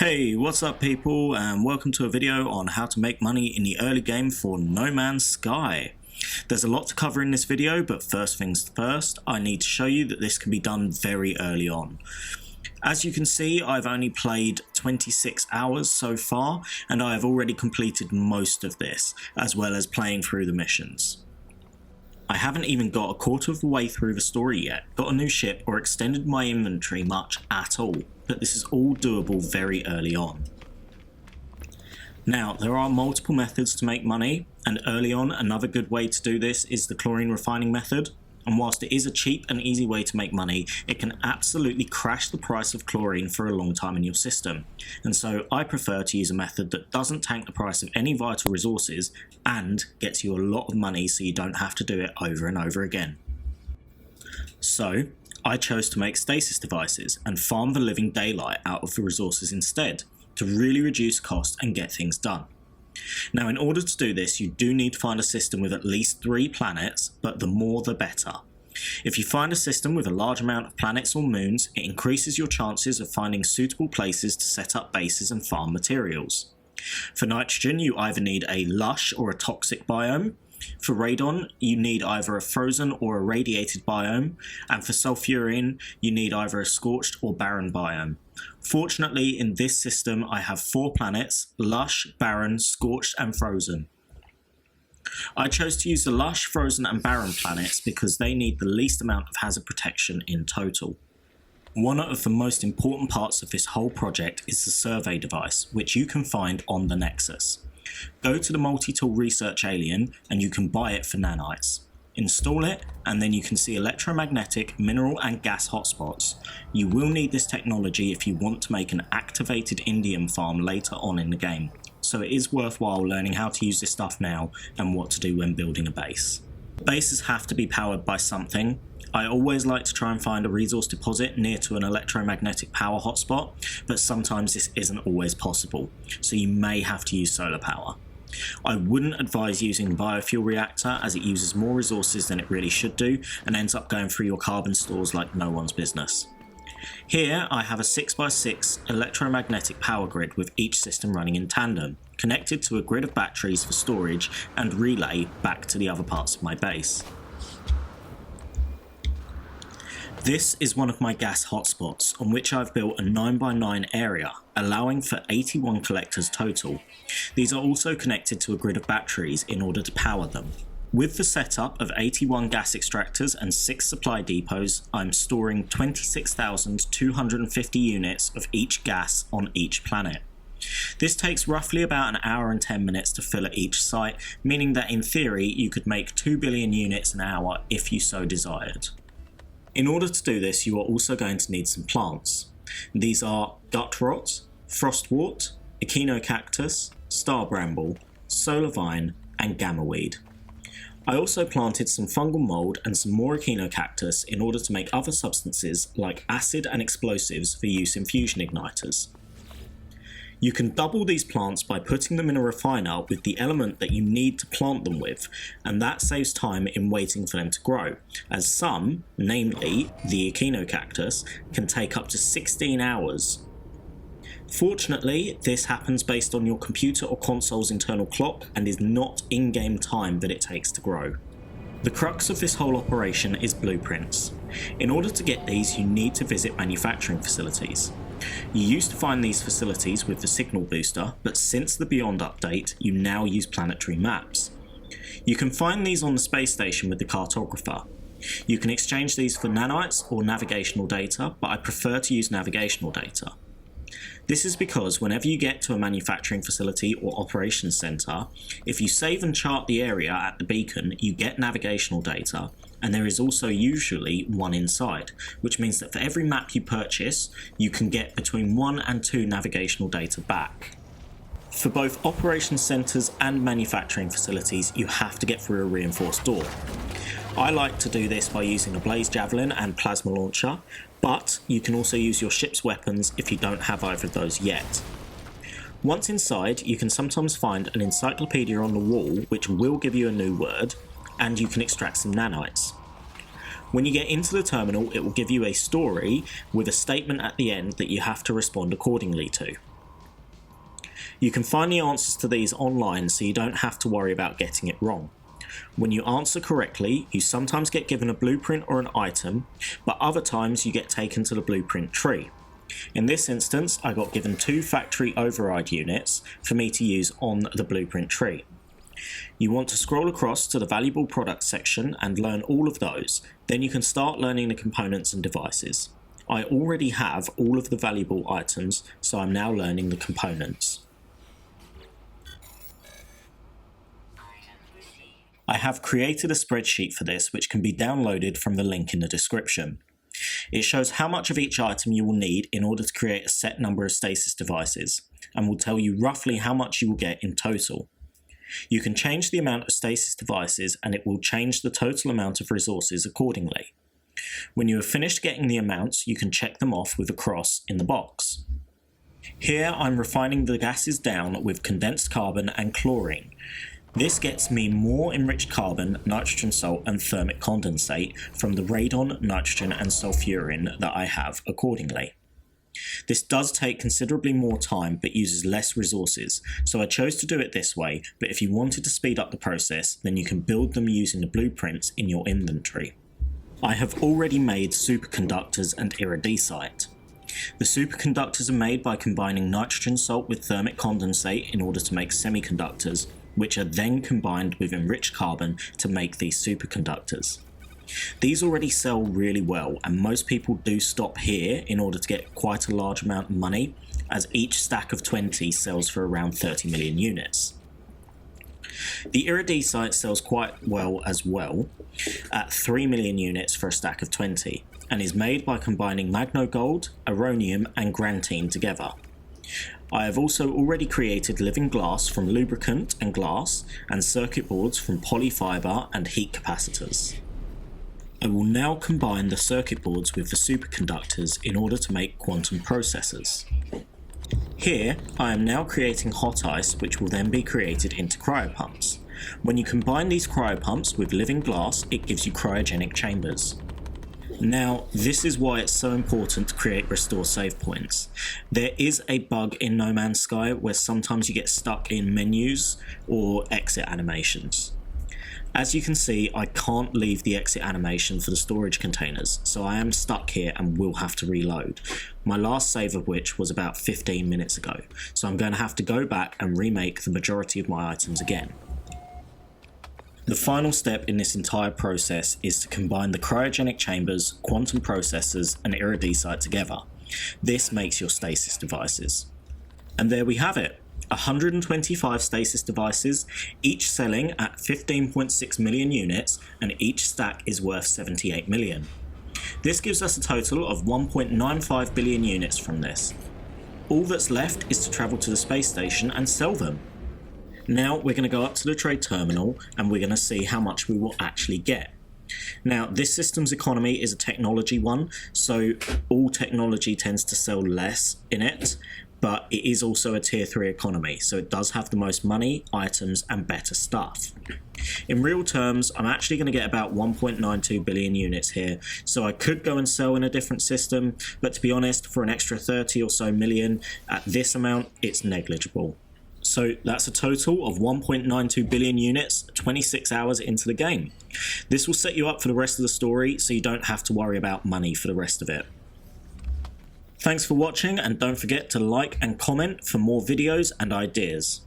Hey, what's up people, and welcome to a video on how to make money in the early game for No Man's Sky. There's a lot to cover in this video, but first things first, I need to show you that this can be done very early on. As you can see, I've only played 26 hours so far, and I have already completed most of this, as well as playing through the missions. I haven't even got a quarter of the way through the story yet, got a new ship, or extended my inventory much at all, but this is all doable very early on. Now, there are multiple methods to make money, and early on another good way to do this is the chlorine refining method, and whilst it is a cheap and easy way to make money, it can absolutely crash the price of chlorine for a long time in your system, and so I prefer to use a method that doesn't tank the price of any vital resources and gets you a lot of money so you don't have to do it over and over again. So, I chose to make stasis devices and farm the living daylight out of the resources instead, to really reduce cost and get things done. Now, in order to do this, you do need to find a system with at least 3 planets, but the more the better. If you find a system with a large amount of planets or moons, it increases your chances of finding suitable places to set up bases and farm materials. For nitrogen, you either need a lush or a toxic biome. For radon, you need either a frozen or a radiated biome, and for sulfurine, you need either a scorched or barren biome. Fortunately, in this system, I have 4 planets: lush, barren, scorched, and frozen. I chose to use the lush, frozen, and barren planets because they need the least amount of hazard protection in total. One of the most important parts of this whole project is the survey device, which you can find on the Nexus. Go to the multi-tool research alien and you can buy it for nanites. Install it and then you can see electromagnetic, mineral and gas hotspots. You will need this technology if you want to make an activated indium farm later on in the game, so it is worthwhile learning how to use this stuff now and what to do when building a base. Bases have to be powered by something. I always like to try and find a resource deposit near to an electromagnetic power hotspot, but sometimes this isn't always possible, so you may have to use solar power. I wouldn't advise using the biofuel reactor as it uses more resources than it really should do and ends up going through your carbon stores like no one's business. Here I have a 6x6 electromagnetic power grid with each system running in tandem, connected to a grid of batteries for storage and relay back to the other parts of my base. This is one of my gas hotspots, on which I've built a 9x9 area, allowing for 81 collectors total. These are also connected to a grid of batteries in order to power them. With the setup of 81 gas extractors and 6 supply depots, I'm storing 26,250 units of each gas on each planet. This takes roughly about an hour and 10 minutes to fill at each site, meaning that in theory you could make 2 billion units an hour if you so desired. In order to do this, you are also going to need some plants. These are gut rot, frostwort, echinocactus, star bramble, solar vine, and gammaweed. I also planted some fungal mold and some more echinocactus in order to make other substances like acid and explosives for use in fusion igniters. You can double these plants by putting them in a refiner with the element that you need to plant them with, and that saves time in waiting for them to grow, as some, namely the echinocactus, can take up to 16 hours. Fortunately, this happens based on your computer or console's internal clock and is not in-game time that it takes to grow. The crux of this whole operation is blueprints. In order to get these, you need to visit manufacturing facilities. You used to find these facilities with the signal booster, but since the Beyond update, you now use Planetary Maps. You can find these on the space station with the cartographer. You can exchange these for nanites or navigational data, but I prefer to use navigational data. This is because whenever you get to a manufacturing facility or operations center, if you save and chart the area at the beacon, you get navigational data, and there is also usually one inside, which means that for every map you purchase, you can get between 1 and 2 navigational data back. For both operations centers and manufacturing facilities, you have to get through a reinforced door. I like to do this by using a blaze javelin and plasma launcher, but you can also use your ship's weapons if you don't have either of those yet. Once inside, you can sometimes find an encyclopedia on the wall which will give you a new word, and you can extract some nanites. When you get into the terminal, it will give you a story with a statement at the end that you have to respond accordingly to. You can find the answers to these online, so you don't have to worry about getting it wrong. When you answer correctly, you sometimes get given a blueprint or an item, but other times you get taken to the blueprint tree. In this instance, I got given 2 factory override units for me to use on the blueprint tree. You want to scroll across to the valuable products section and learn all of those, then you can start learning the components and devices. I already have all of the valuable items, so I'm now learning the components. I have created a spreadsheet for this, which can be downloaded from the link in the description. It shows how much of each item you will need in order to create a set number of stasis devices, and will tell you roughly how much you will get in total. You can change the amount of stasis devices and it will change the total amount of resources accordingly. When you have finished getting the amounts, you can check them off with a cross in the box. Here I'm refining the gases down with condensed carbon and chlorine. This gets me more enriched carbon, nitrogen salt and thermic condensate from the radon, nitrogen and sulfurin that I have accordingly. This does take considerably more time but uses less resources, so I chose to do it this way, but if you wanted to speed up the process, then you can build them using the blueprints in your inventory. I have already made superconductors and iridesite. The superconductors are made by combining nitrogen salt with thermic condensate in order to make semiconductors, which are then combined with enriched carbon to make these superconductors. These already sell really well, and most people do stop here in order to get quite a large amount of money, as each stack of 20 sells for around 30 million units. The iridesite sells quite well as well, at 3 million units for a stack of 20, and is made by combining magnogold, aronium and grantine together. I have also already created living glass from lubricant and glass, and circuit boards from polyfiber and heat capacitors. I will now combine the circuit boards with the superconductors in order to make quantum processors. Here, I am now creating hot ice, which will then be created into cryopumps. When you combine these cryopumps with living glass, it gives you cryogenic chambers. Now, this is why it's so important to create restore save points. There is a bug in No Man's Sky where sometimes you get stuck in menus or exit animations. As you can see, I can't leave the exit animation for the storage containers, so I am stuck here and will have to reload. My last save of which was about 15 minutes ago, so I'm going to have to go back and remake the majority of my items again. The final step in this entire process is to combine the cryogenic chambers, quantum processors and iridesite together. This makes your stasis devices. And there we have it. 125 stasis devices, each selling at 15.6 million units, and each stack is worth 78 million. This gives us a total of 1.95 billion units from this. All that's left is to travel to the space station and sell them. Now we're going to go up to the trade terminal and we're going to see how much we will actually get. Now, this system's economy is a technology one, so all technology tends to sell less in it, but it is also a tier 3 economy, so it does have the most money, items and better stuff. In real terms, I'm actually going to get about 1.92 billion units here, so I could go and sell in a different system, but to be honest, for an extra 30 or so million at this amount, it's negligible. So that's a total of 1.92 billion units 26 hours into the game. This will set you up for the rest of the story, so you don't have to worry about money for the rest of it. Thanks for watching, and don't forget to like and comment for more videos and ideas.